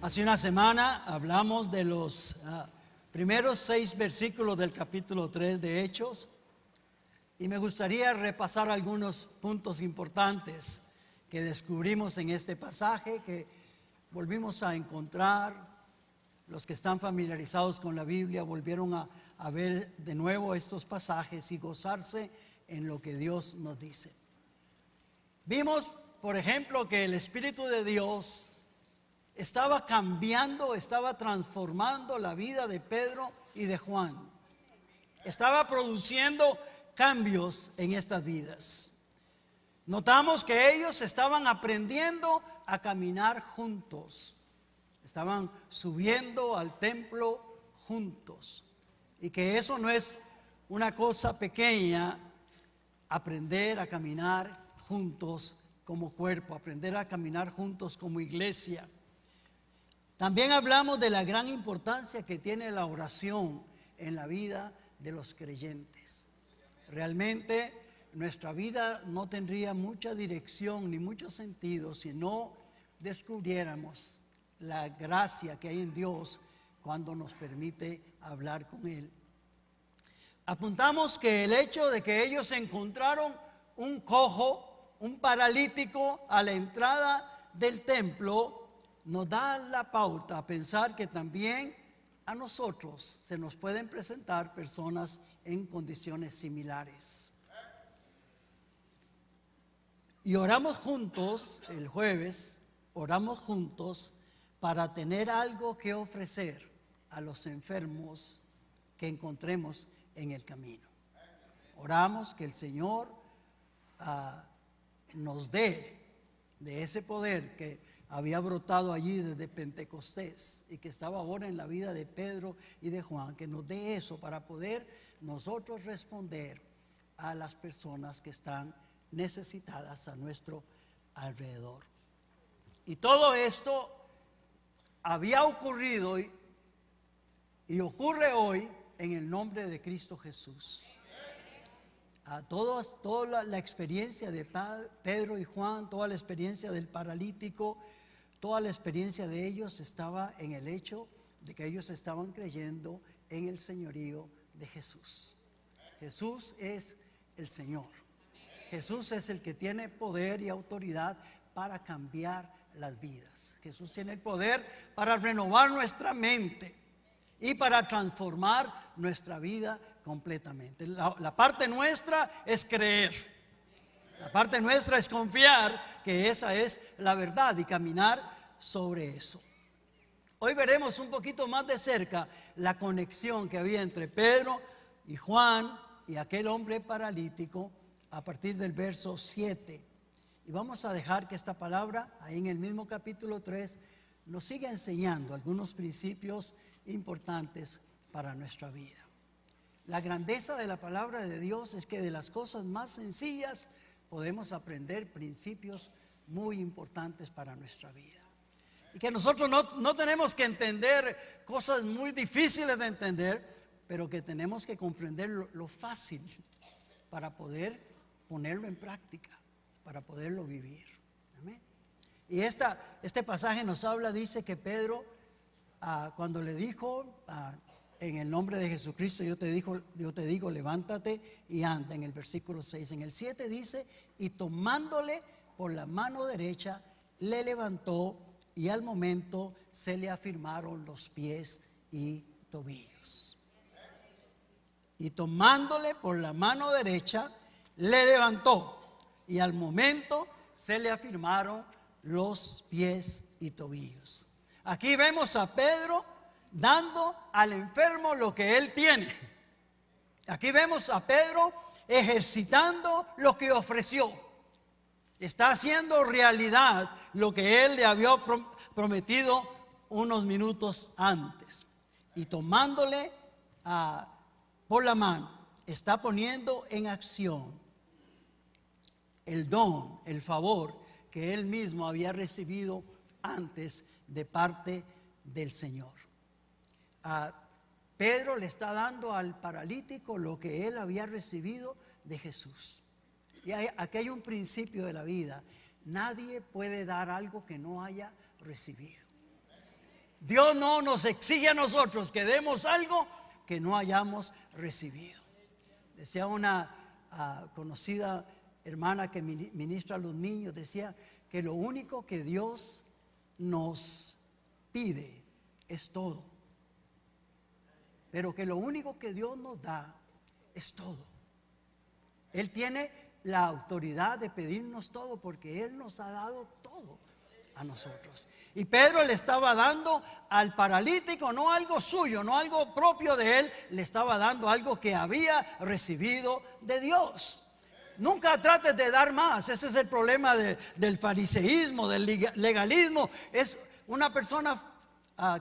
Hace una semana hablamos de los primeros 6 versículos del capítulo 3 de Hechos y me gustaría repasar algunos puntos importantes que descubrimos en este pasaje, que volvimos a encontrar. Los que están familiarizados con la Biblia volvieron a ver de nuevo estos pasajes y gozarse en lo que Dios nos dice. Vimos, por ejemplo, que el Espíritu de Dios estaba cambiando, estaba transformando la vida de Pedro y de Juan. Estaba produciendo cambios en estas vidas. Notamos que ellos estaban aprendiendo a caminar juntos. Estaban subiendo al templo juntos. Y que eso no es una cosa pequeña, aprender a caminar juntos como cuerpo, aprender a caminar juntos como iglesia. También hablamos de la gran importancia que tiene la oración en la vida de los creyentes. Realmente nuestra vida no tendría mucha dirección ni mucho sentido si no descubriéramos la gracia que hay en Dios cuando nos permite hablar con Él. Apuntamos que el hecho de que ellos encontraron un cojo, un paralítico a la entrada del templo, nos da la pauta a pensar que también a nosotros se nos pueden presentar personas en condiciones similares. Y oramos juntos el jueves, oramos juntos para tener algo que ofrecer a los enfermos que encontremos en el camino. Oramos que el Señor nos dé de ese poder que había brotado allí desde Pentecostés y que estaba ahora en la vida de Pedro y de Juan, que nos dé eso para poder nosotros responder a las personas que están necesitadas a nuestro alrededor. Y todo esto había ocurrido y ocurre hoy en el nombre de Cristo Jesús. Toda la experiencia de Pedro y Juan, toda la experiencia del paralítico, toda la experiencia de ellos estaba en el hecho de que ellos estaban creyendo en el señorío de Jesús. Jesús es el Señor. Jesús es el que tiene poder y autoridad para cambiar las vidas. Jesús tiene el poder para renovar nuestra mente y para transformar nuestra vida completamente. La parte nuestra es creer. La parte nuestra es confiar que esa es la verdad y caminar sobre eso. Hoy veremos un poquito más de cerca la conexión que había entre Pedro y Juan y aquel hombre paralítico a partir del verso 7. Y vamos a dejar que esta palabra, ahí en el mismo capítulo 3, nos siga enseñando algunos principios importantes para nuestra vida. La grandeza de la palabra de Dios es que de las cosas más sencillas podemos aprender principios muy importantes para nuestra vida. Y que nosotros no tenemos que entender cosas muy difíciles de entender, pero que tenemos que comprender lo fácil para poder ponerlo en práctica, para poderlo vivir. ¿Amén? Y este pasaje nos habla, dice que Pedro, cuando le dijo, en el nombre de Jesucristo, yo te digo, levántate y anda, en el versículo 6. En el 7 dice, y tomándole por la mano derecha, le levantó y al momento se le afirmaron los pies y tobillos. Y tomándole por la mano derecha, le levantó y al momento se le afirmaron los pies y tobillos. Aquí vemos a Pedro dando al enfermo lo que él tiene. Aquí vemos a Pedro ejercitando lo que ofreció. Está haciendo realidad lo que él le había prometido unos minutos antes. Y tomándole por la mano, está poniendo en acción el don, el favor que él mismo había recibido antes de parte del Señor. Pedro le está dando al paralítico lo que él había recibido de Jesús. Y aquí hay un principio de la vida: nadie puede dar algo que no haya recibido. Dios no nos exige a nosotros que demos algo que no hayamos recibido. Decía una conocida hermana que ministra a los niños, decía que lo único que Dios nos pide es todo, pero que lo único que Dios nos da es todo. Él tiene la autoridad de pedirnos todo porque Él nos ha dado todo a nosotros. Y Pedro le estaba dando al paralítico no algo suyo, no algo propio de él, le estaba dando algo que había recibido de Dios. Nunca trates de dar más. Ese es el problema del fariseísmo, del legalismo. Es una persona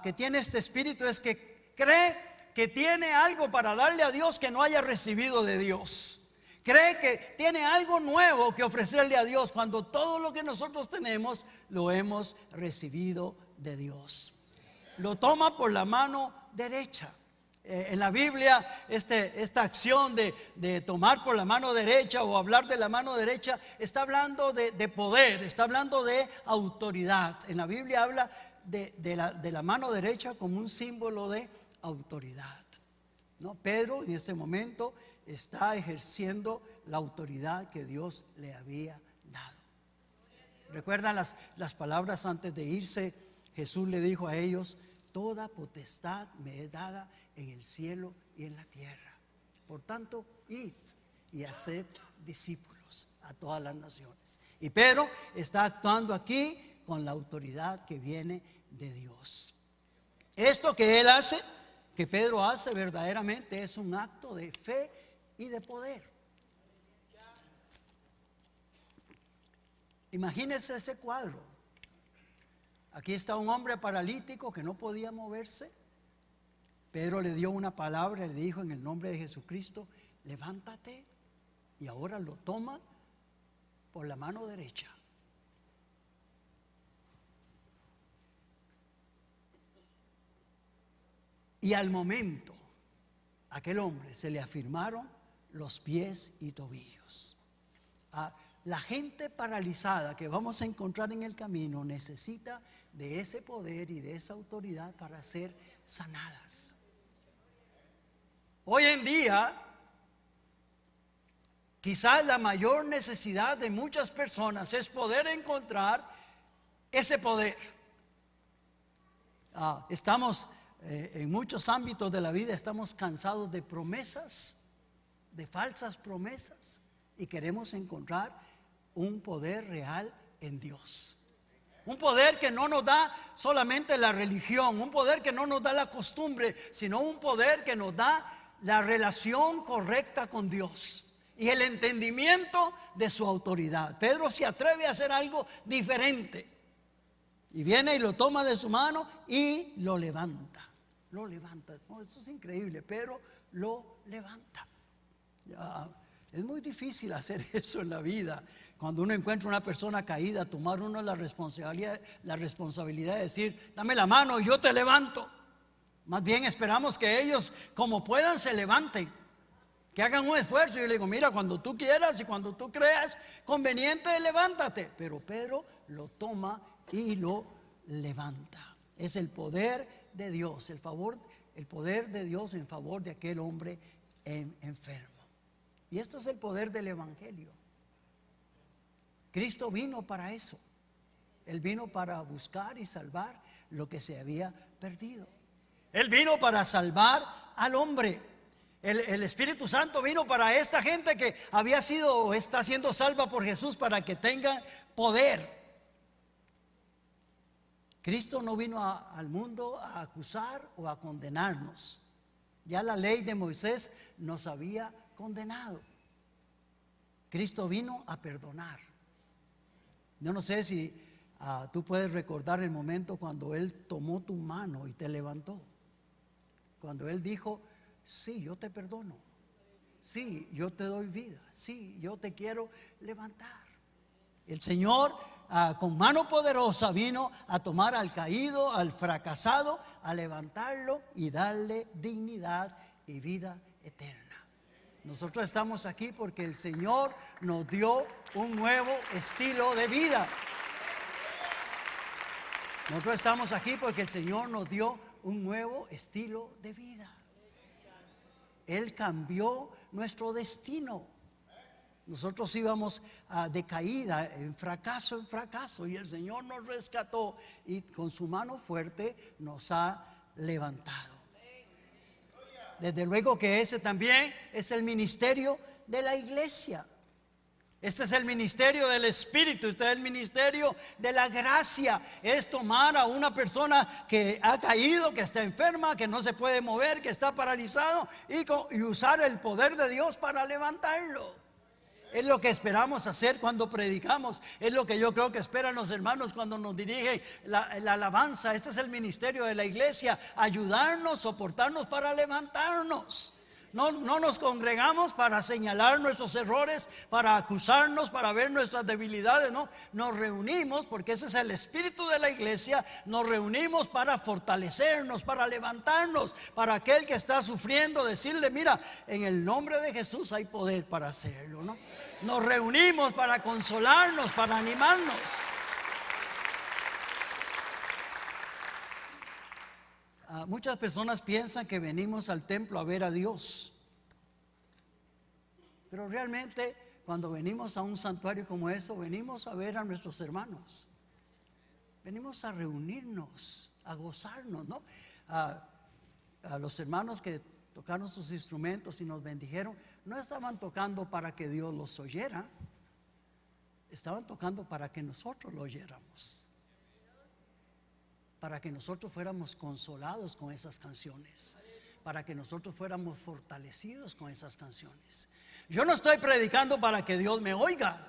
que tiene este espíritu, es que cree que tiene algo para darle a Dios que no haya recibido de Dios. Cree que tiene algo nuevo que ofrecerle a Dios, cuando todo lo que nosotros tenemos lo hemos recibido de Dios. Lo toma por la mano derecha. En la Biblia esta acción de tomar por la mano derecha o hablar de la mano derecha está hablando de poder, está hablando de autoridad. En la Biblia habla de la mano derecha como un símbolo de autoridad, ¿no? Pedro en este momento está ejerciendo la autoridad que Dios le había dado. ¿Recuerdan las palabras antes de irse? Jesús le dijo a ellos: toda potestad me es dada en el cielo y en la tierra. Por tanto, id y haced discípulos a todas las naciones. Y Pedro está actuando aquí con la autoridad que viene de Dios. Esto que él hace, que Pedro hace, verdaderamente es un acto de fe y de poder. Imagínense ese cuadro. Aquí está un hombre paralítico que no podía moverse. Pedro le dio una palabra, le dijo en el nombre de Jesucristo: levántate. Y ahora lo toma por la mano derecha. Y al momento, a aquel hombre se le afirmaron los pies y tobillos. La gente paralizada que vamos a encontrar en el camino necesita de ese poder y de esa autoridad para ser sanadas. Hoy en día, quizás la mayor necesidad de muchas personas es poder encontrar ese poder. Estamos en muchos ámbitos de la vida, estamos cansados de promesas, de falsas promesas, y queremos encontrar un poder real en Dios. Un poder que no nos da solamente la religión, un poder que no nos da la costumbre, sino un poder que nos da la relación correcta con Dios y el entendimiento de su autoridad. Pedro se atreve a hacer algo diferente y viene y lo toma de su mano y lo levanta. Lo levanta. No, eso es increíble. Pedro lo levanta. Es muy difícil hacer eso en la vida. Cuando uno encuentra una persona caída, tomar uno la responsabilidad de decir: dame la mano y yo te levanto. Más bien esperamos que ellos, como puedan, se levanten, que hagan un esfuerzo. Y yo le digo: mira, cuando tú quieras y cuando tú creas conveniente, levántate. Pero Pedro lo toma y lo levanta. Es el poder de Dios, el poder de Dios en favor de aquel hombre enfermo. Y esto es el poder del evangelio. Cristo vino para eso. Él vino para buscar y salvar lo que se había perdido. Él vino para salvar al hombre. El Espíritu Santo vino para esta gente que había sido o está siendo salva por Jesús, para que tengan poder. Cristo no vino al mundo a acusar o a condenarnos. Ya la ley de Moisés nos había condenado. Cristo vino a perdonar. Yo no sé si tú puedes recordar el momento cuando Él tomó tu mano y te levantó. Cuando Él dijo: sí, yo te perdono. Sí, yo te doy vida. Sí, yo te quiero levantar. El Señor con mano poderosa vino a tomar al caído, al fracasado, a levantarlo y darle dignidad y vida eterna. Nosotros estamos aquí porque el Señor nos dio un nuevo estilo de vida. Nosotros estamos aquí porque el Señor nos dio un nuevo estilo de vida. Él cambió nuestro destino. Nosotros íbamos de caída, en fracaso, y el Señor nos rescató y con su mano fuerte nos ha levantado. Desde luego que ese también es el ministerio de la iglesia. Este es el ministerio del Espíritu, este es el ministerio de la gracia. Es tomar a una persona que ha caído, que está enferma, que no se puede mover, que está paralizado y usar el poder de Dios para levantarlo. Es lo que esperamos hacer cuando predicamos. Es lo que yo creo que esperan los hermanos cuando nos dirigen la alabanza. Este es el ministerio de la iglesia: ayudarnos, soportarnos para levantarnos. No nos congregamos para señalar nuestros errores, para acusarnos, para ver nuestras debilidades. No, nos reunimos porque ese es el espíritu de la iglesia. Nos reunimos para fortalecernos, para levantarnos, para aquel que está sufriendo, decirle: mira, en el nombre de Jesús hay poder para hacerlo, ¿no? Nos reunimos para consolarnos, para animarnos. Muchas personas piensan que venimos al templo a ver a Dios, pero realmente cuando venimos a un santuario como eso, venimos a ver a nuestros hermanos, venimos a reunirnos, a gozarnos, ¿no? A los hermanos que tocaron sus instrumentos y nos bendijeron, no estaban tocando para que Dios los oyera, estaban tocando para que nosotros lo oyéramos, para que nosotros fuéramos consolados con esas canciones, para que nosotros fuéramos fortalecidos con esas canciones. Yo no estoy predicando para que Dios me oiga.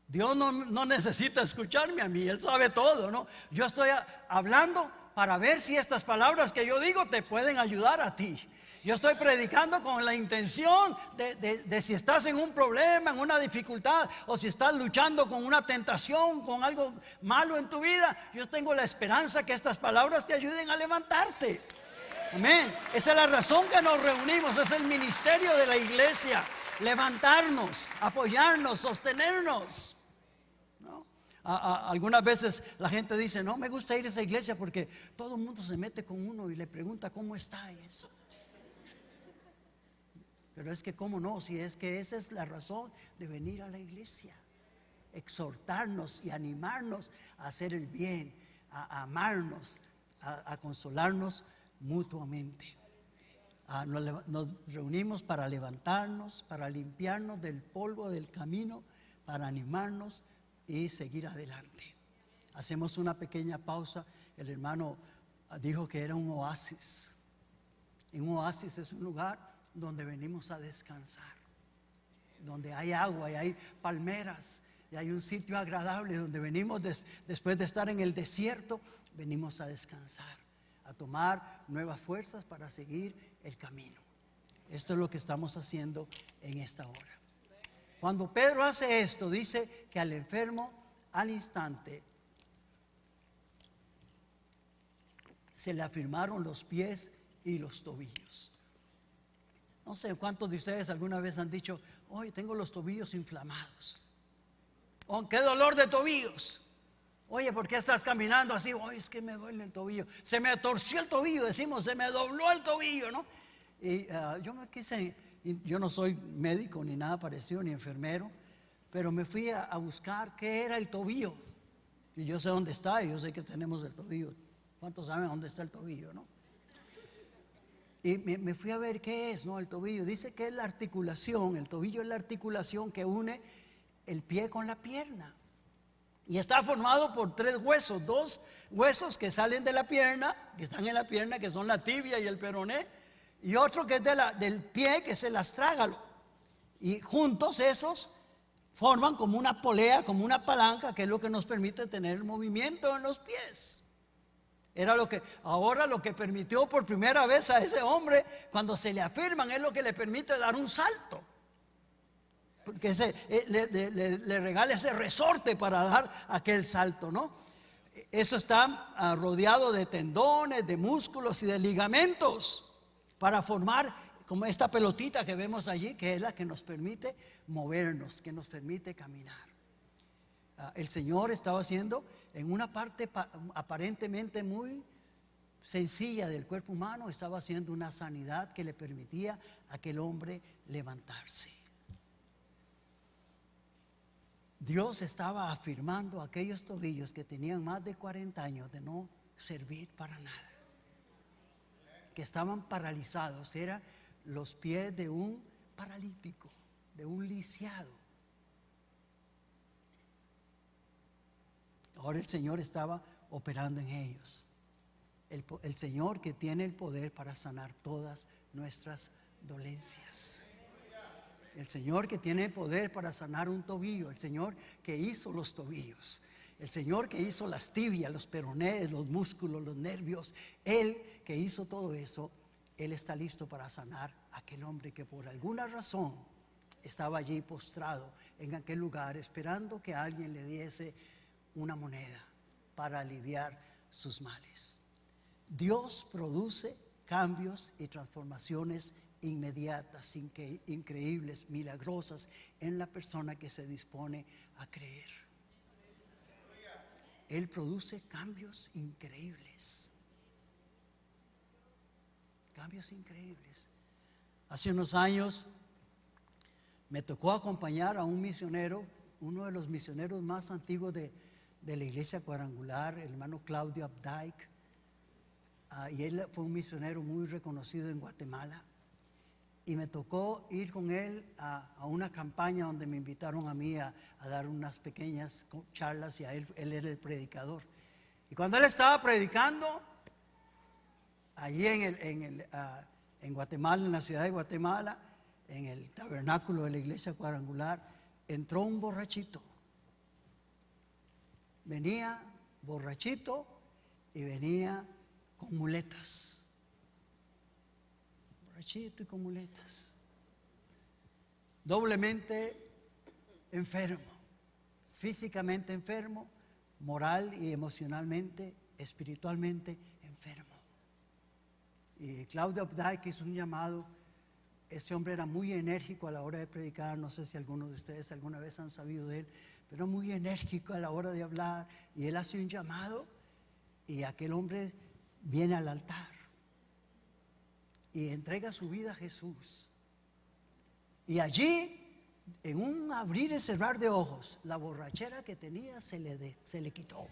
Dios no necesita escucharme a mí, Él sabe todo, ¿no? Yo estoy hablando para ver si estas palabras que yo digo te pueden ayudar a ti. Yo estoy predicando con la intención de si estás en un problema, en una dificultad, o si estás luchando con una tentación, con algo malo en tu vida. Yo tengo la esperanza que estas palabras te ayuden a levantarte. Amén. Esa es la razón que nos reunimos. Es el ministerio de la iglesia: levantarnos, apoyarnos, sostenernos, ¿no? Algunas veces la gente dice: no me gusta ir a esa iglesia porque todo el mundo se mete con uno y le pregunta cómo está eso. Pero es que cómo no, si es que esa es la razón de venir a la iglesia: exhortarnos y animarnos a hacer el bien, a amarnos, a consolarnos mutuamente. Nos reunimos para levantarnos, para limpiarnos del polvo del camino, para animarnos y seguir adelante. Hacemos una pequeña pausa. El hermano dijo que era un oasis. Un oasis es un lugar donde venimos a descansar, donde hay agua y hay palmeras y hay un sitio agradable donde venimos después de estar en el desierto, venimos a descansar, a tomar nuevas fuerzas para seguir el camino. Esto es lo que estamos haciendo en esta hora. Cuando Pedro hace esto, dice que al enfermo al instante se le afirmaron los pies y los tobillos. No sé cuántos de ustedes alguna vez han dicho: hoy tengo los tobillos inflamados. Oh, qué dolor de tobillos. Oye, ¿por qué estás caminando así? Oye, es que me duele el tobillo. Se me torció el tobillo, decimos, se me dobló el tobillo, ¿no? Y yo no soy médico ni nada parecido, ni enfermero, pero me fui a buscar qué era el tobillo. Y yo sé dónde está, y yo sé que tenemos el tobillo. ¿Cuántos saben dónde está el tobillo, no? Y me fui a ver qué es, ¿no? El tobillo. Dice que es la articulación, el tobillo es la articulación que une el pie con la pierna. Y está formado por 3 huesos, 2 huesos que salen de la pierna, que están en la pierna, que son la tibia y el peroné, y otro que es del pie, que es el astrágalo. Y juntos esos forman como una polea, como una palanca, que es lo que nos permite tener movimiento en los pies. Era ahora lo que permitió por primera vez a ese hombre, cuando se le afirman, es lo que le permite dar un salto. Porque le regala ese resorte para dar aquel salto, ¿no? Eso está rodeado de tendones, de músculos y de ligamentos para formar como esta pelotita que vemos allí, que es la que nos permite movernos, que nos permite caminar. el Señor estaba haciendo en una parte aparentemente muy sencilla del cuerpo humano, estaba haciendo una sanidad que le permitía a aquel hombre levantarse. Dios estaba afirmando aquellos tobillos que tenían más de 40 años de no servir para nada, que estaban paralizados. Eran los pies de un paralítico, de un lisiado. Ahora el Señor estaba operando en ellos. El Señor que tiene el poder para sanar todas nuestras dolencias. El Señor que tiene el poder para sanar un tobillo. El Señor que hizo los tobillos. El Señor que hizo las tibias, los peronees, los músculos, los nervios. Él que hizo todo eso, Él está listo para sanar a aquel hombre que por alguna razón estaba allí postrado en aquel lugar, esperando que alguien le diese una moneda para aliviar sus males. Dios produce cambios y transformaciones inmediatas, increíbles, milagrosas en la persona que se dispone a creer. Él produce cambios increíbles. Cambios increíbles. Hace unos años me tocó acompañar a un misionero, uno de los misioneros más antiguos de la iglesia cuadrangular, el hermano Claudio Updike. Y él fue un misionero muy reconocido en Guatemala. Y me tocó ir con él a una campaña donde me invitaron a mí a dar unas pequeñas charlas, y a él era el predicador. Y cuando él estaba predicando, allí en Guatemala, en la ciudad de Guatemala, en el tabernáculo de la iglesia cuadrangular, entró un borrachito. Venía borrachito y venía con muletas. Borrachito y con muletas. Doblemente enfermo, físicamente enfermo, moral y emocionalmente, espiritualmente enfermo. Y Claudio Updike hizo un llamado. Ese hombre era muy enérgico a la hora de predicar. No sé si algunos de ustedes alguna vez han sabido de él, pero muy enérgico a la hora de hablar. Y él hace un llamado y aquel hombre viene al altar y entrega su vida a Jesús. Y allí, en un abrir y cerrar de ojos, la borrachera que tenía se le quitó.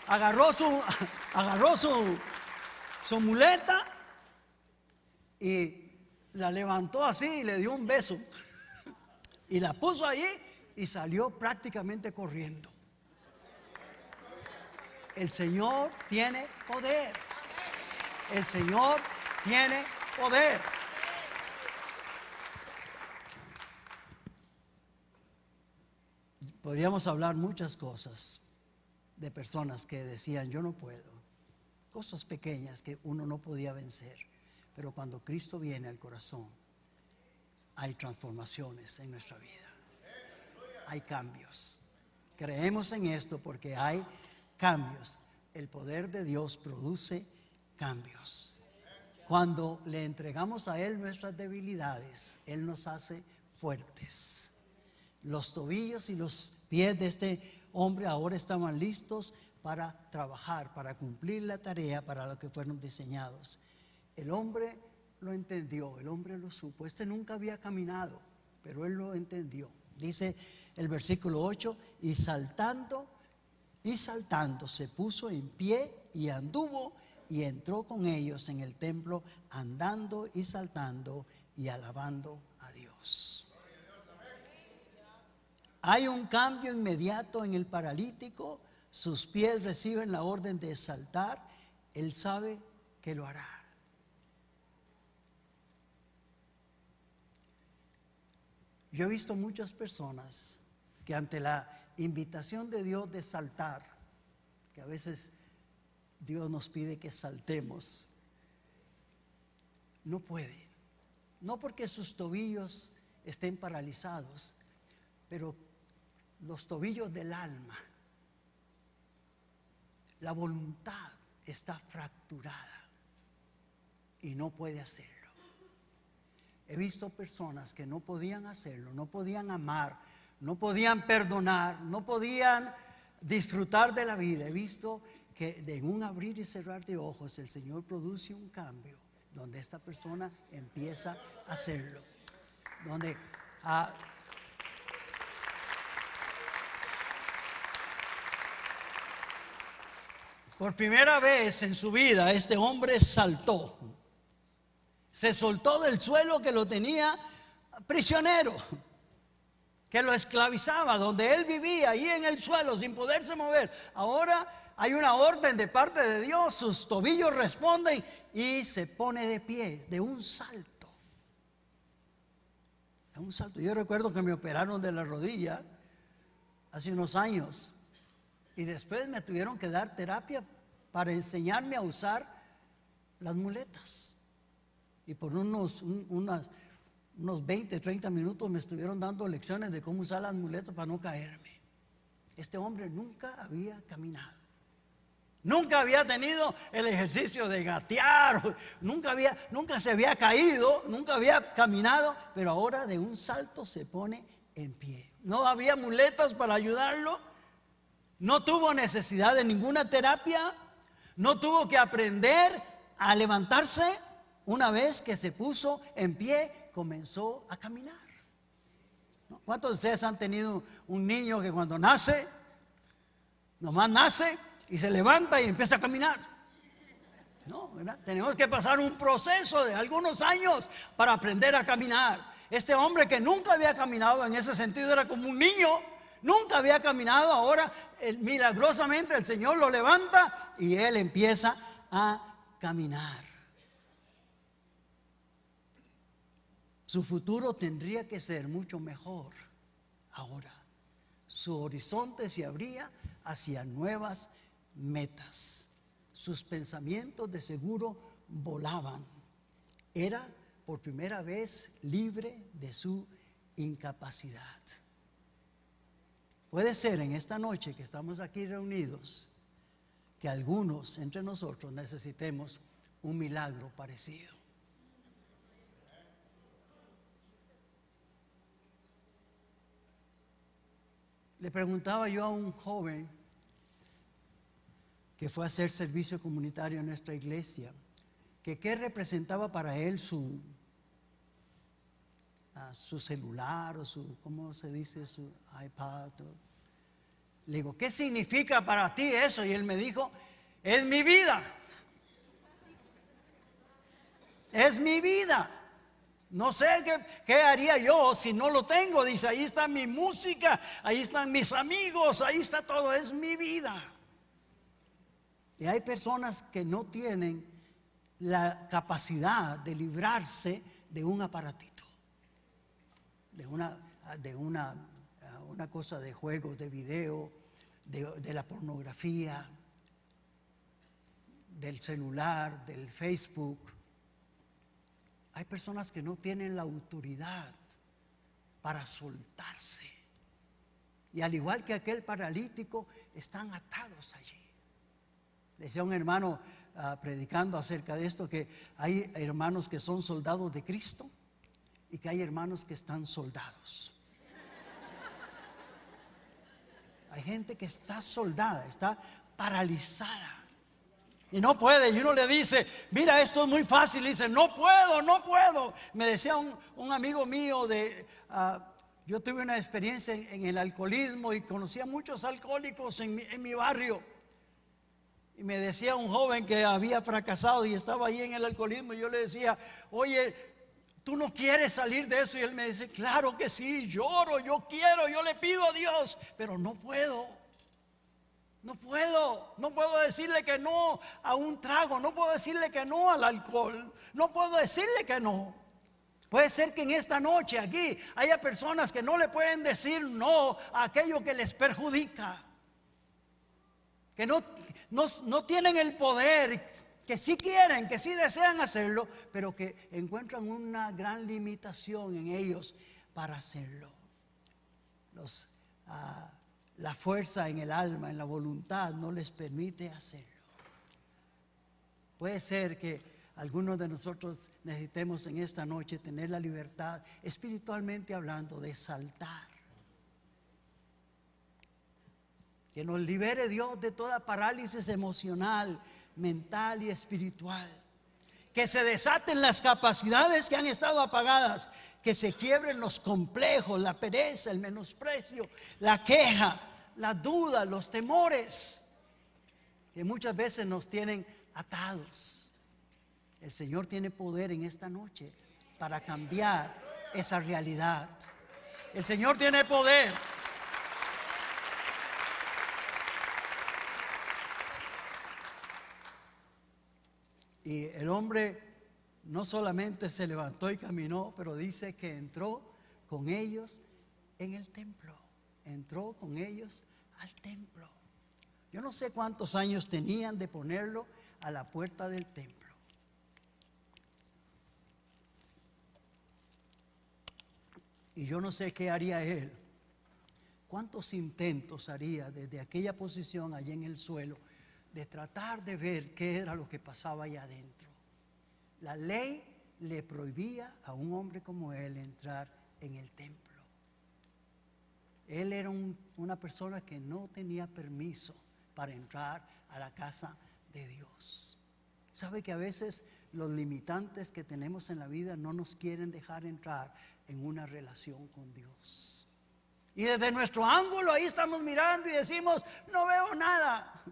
Agarró su muleta y la levantó así y le dio un beso. Y la puso allí y salió prácticamente corriendo. El Señor tiene poder. El Señor tiene poder. Podríamos hablar muchas cosas de personas que decían: yo no puedo. Cosas pequeñas que uno no podía vencer. Pero cuando Cristo viene al corazón, hay transformaciones en nuestra vida. Hay cambios. Creemos en esto porque hay cambios. El poder de Dios produce cambios. Cuando le entregamos a Él nuestras debilidades, Él nos hace fuertes. Los tobillos y los pies de este hombre ahora estaban listos para trabajar, para cumplir la tarea para la que fueron diseñados. El hombre lo entendió, el hombre lo supo. Este nunca había caminado, pero él lo entendió. Dice el versículo 8: y saltando se puso en pie y anduvo y entró con ellos en el templo, andando y saltando y alabando a Dios. Hay un cambio inmediato en el paralítico. Sus pies reciben la orden de saltar. Él sabe que lo hará. Yo he visto muchas personas que ante la invitación de Dios de saltar, que a veces Dios nos pide que saltemos, no pueden. No porque sus tobillos estén paralizados, pero los tobillos del alma, la voluntad está fracturada y no puede hacerlo. He visto personas que no podían hacerlo, no podían amar, no podían perdonar, no podían disfrutar de la vida. He visto que en un abrir y cerrar de ojos el Señor produce un cambio donde esta persona empieza a hacerlo. Donde por primera vez en su vida este hombre saltó. Se soltó del suelo que lo tenía prisionero, que lo esclavizaba, donde él vivía ahí en el suelo sin poderse mover. Ahora hay una orden de parte de Dios, sus tobillos responden y se pone de pie de un salto. De un salto. Yo recuerdo que me operaron de la rodilla hace unos años y después me tuvieron que dar terapia para enseñarme a usar las muletas. Y por unos 20, 30 minutos me estuvieron dando lecciones de cómo usar las muletas para no caerme. Este hombre nunca había caminado. Nunca había tenido el ejercicio de gatear, nunca se había caído, nunca había caminado, pero ahora de un salto se pone en pie. No había muletas para ayudarlo, no tuvo necesidad de ninguna terapia, no tuvo que aprender a levantarse. Una vez que se puso en pie, comenzó a caminar. ¿Cuántos de ustedes han tenido un niño que cuando nace, nomás nace y se levanta y empieza a caminar? No, ¿verdad? Tenemos que pasar un proceso de algunos años para aprender a caminar. Este hombre que nunca había caminado, en ese sentido era como un niño, nunca había caminado. Ahora milagrosamente el Señor lo levanta y él empieza a caminar. Su futuro tendría que ser mucho mejor ahora. Su horizonte se abría hacia nuevas metas. Sus pensamientos de seguro volaban. Era por primera vez libre de su incapacidad. Puede ser en esta noche que estamos aquí reunidos que algunos entre nosotros necesitemos un milagro parecido. Le preguntaba yo a un joven que fue a hacer servicio comunitario en nuestra iglesia, que qué representaba para él su celular o ¿cómo se dice? Su iPad. Le digo, ¿qué significa para ti eso? Y él me dijo, es mi vida. Es mi vida. No sé qué haría yo si no lo tengo. Dice, ahí está mi música, ahí están mis amigos, ahí está todo, es mi vida. Y hay personas que no tienen la capacidad de librarse de un aparatito, de una cosa de juegos, de video, de la pornografía, del celular, del Facebook. Hay personas que no tienen la autoridad para soltarse. Y al igual que aquel paralítico, están atados allí. Decía un hermano predicando acerca de esto, que hay hermanos que son soldados de Cristo y que hay hermanos que están soldados. Hay gente que está soldada, está paralizada. Y no puede, y uno le dice, mira, esto es muy fácil. Y dice, no puedo. Me decía un amigo mío yo tuve una experiencia en el alcoholismo y conocí a muchos alcohólicos en mi barrio. Y me decía un joven que había fracasado y estaba ahí en el alcoholismo. Y yo le decía, oye, ¿tú no quieres salir de eso? Y él me dice, claro que sí, lloro, yo quiero, yo le pido a Dios, pero no puedo. No puedo decirle que no a un trago, no puedo decirle que no al alcohol, no puedo decirle que no. Puede ser que en esta noche aquí haya personas que no le pueden decir no a aquello que les perjudica, que no tienen el poder, que sí quieren, que sí desean hacerlo, pero que encuentran una gran limitación en ellos para hacerlo. La fuerza en el alma, en la voluntad, no les permite hacerlo. Puede ser que algunos de nosotros necesitemos en esta noche tener la libertad, espiritualmente hablando, de saltar Que nos libere Dios de toda parálisis emocional, mental y espiritual. Que se desaten las capacidades que han estado apagadas. Que se quiebren los complejos, la pereza, el menosprecio, la queja, la duda, los temores, que muchas veces nos tienen atados. El Señor tiene poder en esta noche para cambiar esa realidad. El Señor tiene poder. Y el hombre no solamente se levantó y caminó, pero dice que entró con ellos en el templo. Entró con ellos al templo. Yo no sé cuántos años tenían de ponerlo a la puerta del templo. Y yo no sé qué haría él. ¿Cuántos intentos haría desde aquella posición allá en el suelo de tratar de ver qué era lo que pasaba allá adentro? La ley le prohibía a un hombre como él entrar en el templo. Él era una persona que no tenía permiso para entrar a la casa de Dios. ¿Sabe que a veces los limitantes que tenemos en la vida no nos quieren dejar entrar en una relación con Dios? Y desde nuestro ángulo ahí estamos mirando y decimos, no veo nada.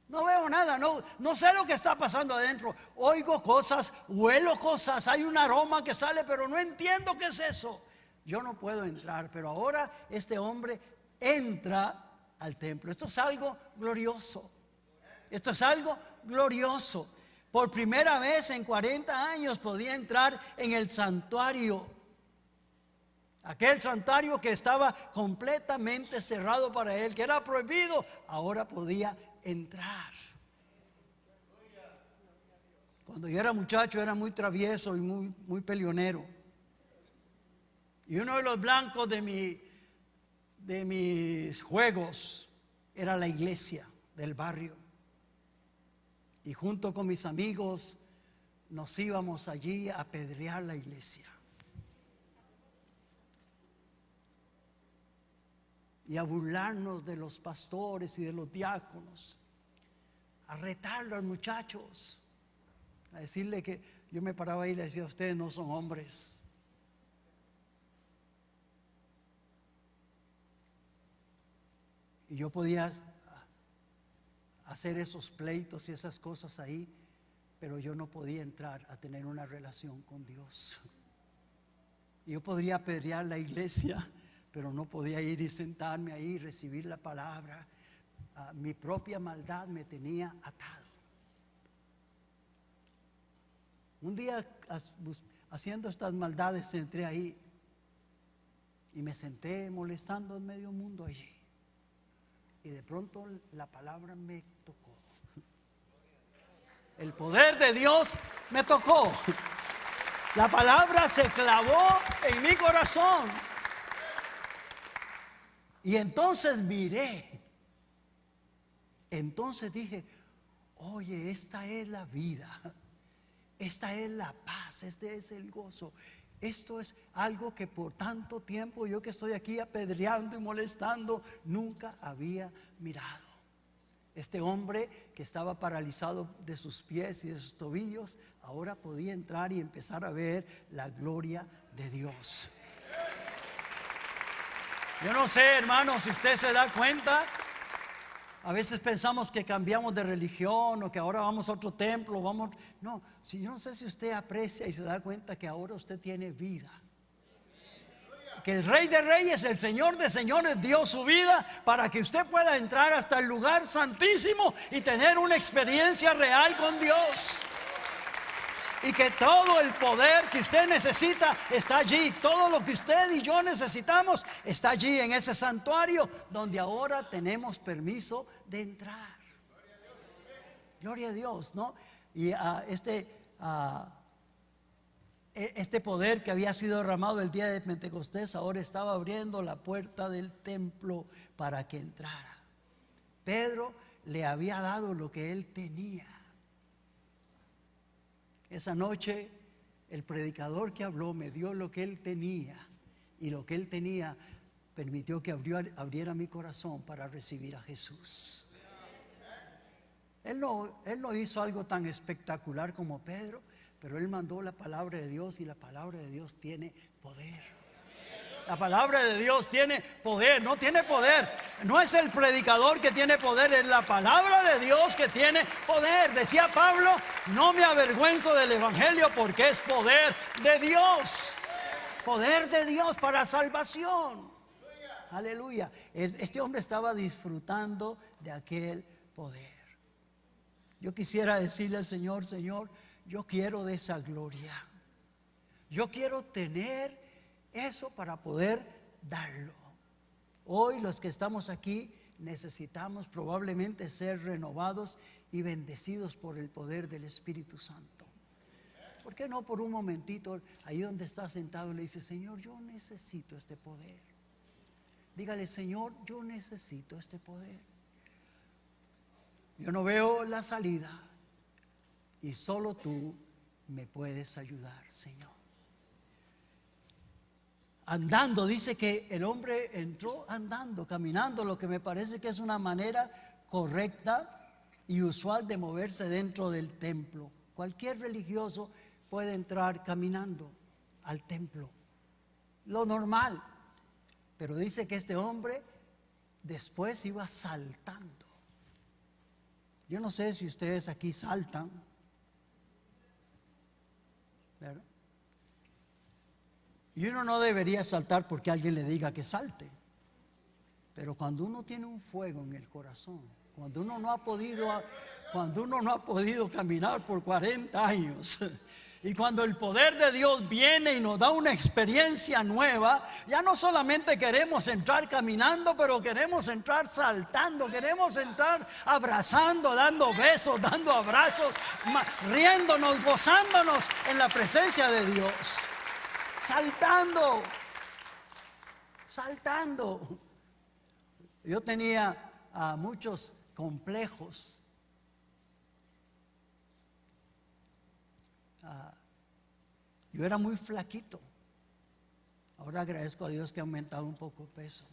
No veo nada, no sé lo que está pasando adentro. Oigo cosas, huelo cosas, hay un aroma que sale, pero no entiendo qué es eso. Yo no puedo entrar, pero ahora este hombre entra al templo. Esto es algo glorioso. Esto es algo glorioso. Por primera vez en 40 años podía entrar en el santuario. Aquel santuario que estaba completamente cerrado para él, que era prohibido, ahora podía entrar. Cuando yo era muchacho era muy travieso y muy peleonero. Y uno de los blancos de mis juegos era la iglesia del barrio. Y junto con mis amigos nos íbamos allí a apedrear la iglesia. Y a burlarnos de los pastores y de los diáconos, a retar a los muchachos, a decirle que yo me paraba ahí y le decía, ustedes no son hombres. Y yo podía hacer esos pleitos y esas cosas ahí, pero yo no podía entrar a tener una relación con Dios. Yo podría apedrear la iglesia, pero no podía ir y sentarme ahí y recibir la palabra. Mi propia maldad me tenía atado. Un día haciendo estas maldades entré ahí y me senté molestando en medio mundo allí. Y de pronto la palabra me tocó. El poder de Dios me tocó. La palabra se clavó en mi corazón. Y entonces miré. Entonces dije, oye, esta es la vida. Esta es la paz, este es el gozo. Esto es algo que por tanto tiempo yo que estoy aquí apedreando y molestando, nunca había mirado. Este hombre que estaba paralizado de sus pies y de sus tobillos, ahora podía entrar y empezar a ver la gloria de Dios. Yo no sé, hermano, si usted se da cuenta. A veces pensamos que cambiamos de religión o que ahora vamos a otro templo, no, si yo no sé si usted aprecia y se da cuenta que ahora usted tiene vida. Que el Rey de Reyes, el Señor de Señores dio su vida para que usted pueda entrar hasta el lugar santísimo y tener una experiencia real con Dios. Y que todo el poder que usted necesita está allí. Todo lo que usted y yo necesitamos está allí en ese santuario donde ahora tenemos permiso de entrar. Gloria a Dios, ¿no? Y este poder que había sido derramado el día de Pentecostés ahora estaba abriendo la puerta del templo para que entrara. Pedro le había dado lo que él tenía. Esa noche el predicador que habló me dio lo que él tenía, y lo que él tenía permitió que abriera mi corazón para recibir a Jesús. Él no hizo algo tan espectacular como Pedro, pero él mandó la palabra de Dios, y la palabra de Dios tiene poder. La palabra de Dios tiene poder, no tiene poder. No es el predicador que tiene poder, es la palabra de Dios que tiene poder. Decía Pablo, no me avergüenzo del evangelio porque es poder de Dios. Poder de Dios para salvación. Aleluya. Este hombre estaba disfrutando de aquel poder. Yo quisiera decirle al Señor, Señor, yo quiero de esa gloria. Yo quiero tener eso para poder darlo. Hoy los que estamos aquí necesitamos probablemente ser renovados y bendecidos por el poder del Espíritu Santo. ¿Por qué no por un momentito, ahí donde está sentado, le dice, Señor, yo necesito este poder? Dígale, Señor, yo necesito este poder. Yo no veo la salida y solo tú me puedes ayudar, Señor. Andando, dice que el hombre entró andando, caminando, lo que me parece que es una manera correcta y usual de moverse dentro del templo. Cualquier religioso puede entrar caminando al templo, lo normal. Pero dice que este hombre después iba saltando. Yo no sé si ustedes aquí saltan, ¿verdad? Y uno no debería saltar porque alguien le diga que salte. Pero cuando uno tiene un fuego en el corazón, cuando uno no ha podido caminar por 40 años, y cuando el poder de Dios viene y nos da una experiencia nueva, ya no solamente queremos entrar caminando, pero queremos entrar saltando, queremos entrar abrazando, dando besos, dando abrazos, riéndonos, gozándonos en la presencia de Dios. Saltando. Yo tenía muchos complejos. Yo era muy flaquito. Ahora agradezco a Dios que ha aumentado un poco el peso.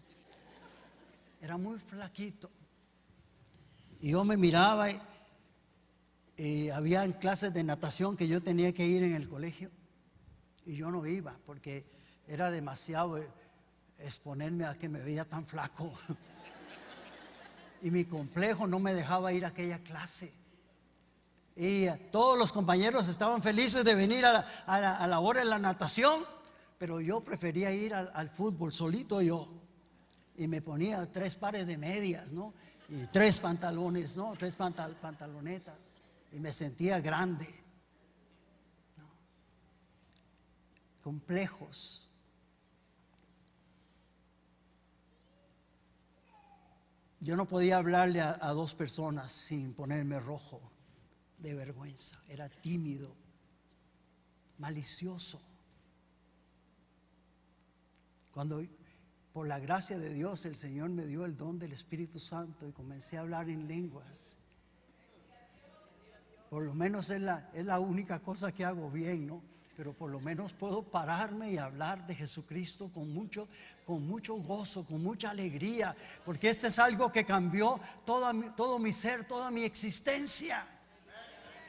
Era muy flaquito. Y yo me miraba y había clases de natación que yo tenía que ir en el colegio. Y yo no iba porque era demasiado exponerme a que me veía tan flaco. Y mi complejo no me dejaba ir a aquella clase. Y todos los compañeros estaban felices de venir a la hora de la natación, pero yo prefería ir al fútbol solito yo. Y me ponía 3 pares de medias, ¿no? Y 3 pantalones, ¿no? 3 pantalonetas. Y me sentía grande. Complejos. Yo no podía hablarle a 2 personas sin ponerme rojo de vergüenza. Era tímido, malicioso. Cuando por la gracia de Dios el Señor me dio el don del Espíritu Santo y comencé a hablar en lenguas, por lo menos es la única cosa que hago bien, ¿no? Pero por lo menos puedo pararme y hablar de Jesucristo con mucho gozo, con mucha alegría, porque este es algo que cambió todo mi ser, toda mi existencia.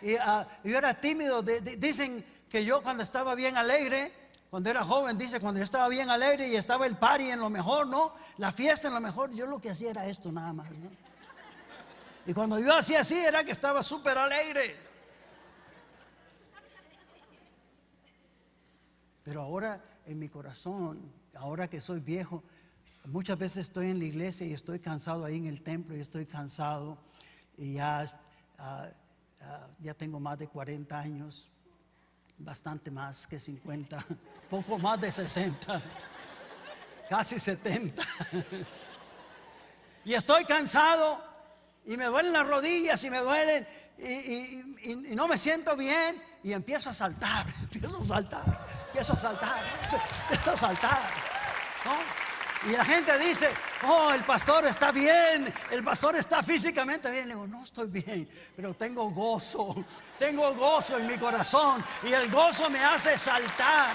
Y yo era tímido. Dicen que yo cuando estaba bien alegre, cuando era joven, cuando yo estaba bien alegre y estaba el party en lo mejor, ¿no? La fiesta en lo mejor, yo lo que hacía era esto nada más, ¿no? Y cuando yo hacía así era que estaba súper alegre. Pero ahora en mi corazón, ahora que soy viejo, muchas veces estoy en la iglesia y estoy cansado ahí en el templo y estoy cansado y ya tengo más de 40 años, bastante más que 50, poco más de 60, casi 70. Y estoy cansado y me duelen las rodillas y me duelen y no me siento bien y empiezo a saltar, ¿no? Y la gente dice, oh, el pastor está bien, el pastor está físicamente bien. Le digo, no estoy bien, pero tengo gozo en mi corazón y el gozo me hace saltar.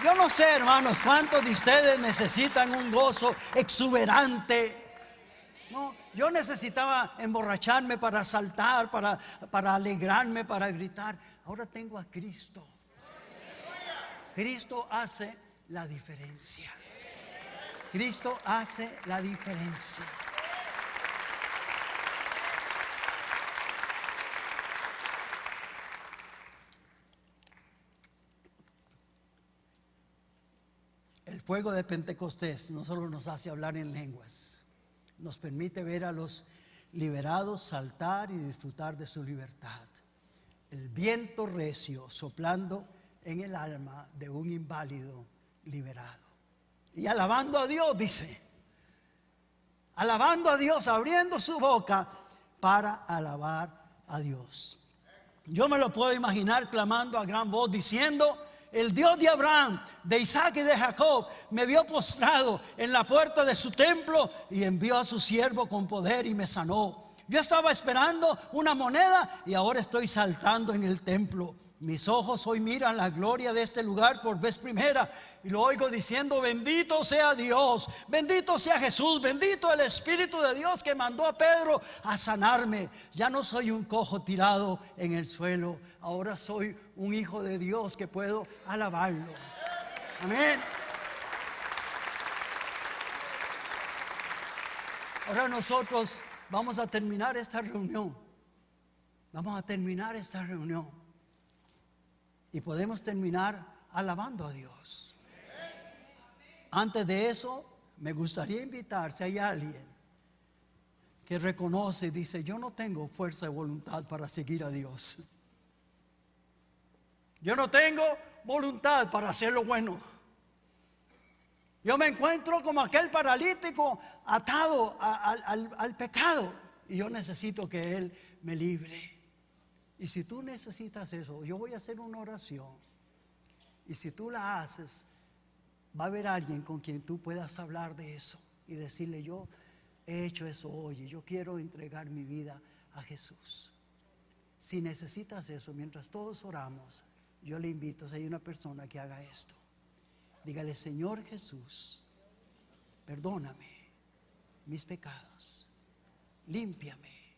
Yo no sé, hermanos, cuántos de ustedes necesitan un gozo exuberante. No, yo necesitaba emborracharme para saltar, para alegrarme, para gritar. Ahora tengo a Cristo. Cristo hace la diferencia. Cristo hace la diferencia. El fuego de Pentecostés no solo nos hace hablar en lenguas, nos permite ver a los liberados saltar y disfrutar de su libertad. El viento recio soplando en el alma de un inválido liberado. Y alabando a Dios, dice, alabando a Dios, abriendo su boca para alabar a Dios. Yo me lo puedo imaginar clamando a gran voz diciendo: el Dios de Abraham, de Isaac y de Jacob me vio postrado en la puerta de su templo y envió a su siervo con poder y me sanó. Yo estaba esperando una moneda y ahora estoy saltando en el templo. Mis ojos hoy miran la gloria de este lugar por vez primera y lo oigo diciendo: bendito sea Dios, bendito sea Jesús, bendito el Espíritu de Dios que mandó a Pedro a sanarme. Ya no soy un cojo tirado en el suelo, ahora soy un hijo de Dios que puedo alabarlo. Amén. Ahora nosotros vamos a terminar esta reunión. Vamos a terminar esta reunión. Y podemos terminar alabando a Dios. Antes de eso, me gustaría invitar, si hay alguien que reconoce y dice: yo no tengo fuerza de voluntad para seguir a Dios. Yo no tengo voluntad para hacer lo bueno. Yo me encuentro como aquel paralítico atado al pecado y yo necesito que Él me libre. Y si tú necesitas eso, yo voy a hacer una oración. Y si tú la haces, va a haber alguien con quien tú puedas hablar de eso y decirle: yo he hecho eso hoy y yo quiero entregar mi vida a Jesús. Si necesitas eso, mientras todos oramos, yo le invito, si hay una persona que haga esto, dígale: Señor Jesús, perdóname mis pecados, límpiame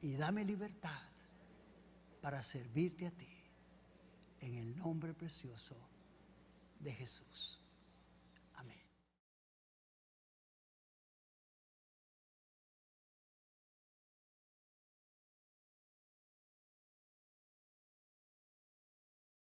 y dame libertad para servirte a ti, en el nombre precioso de Jesús.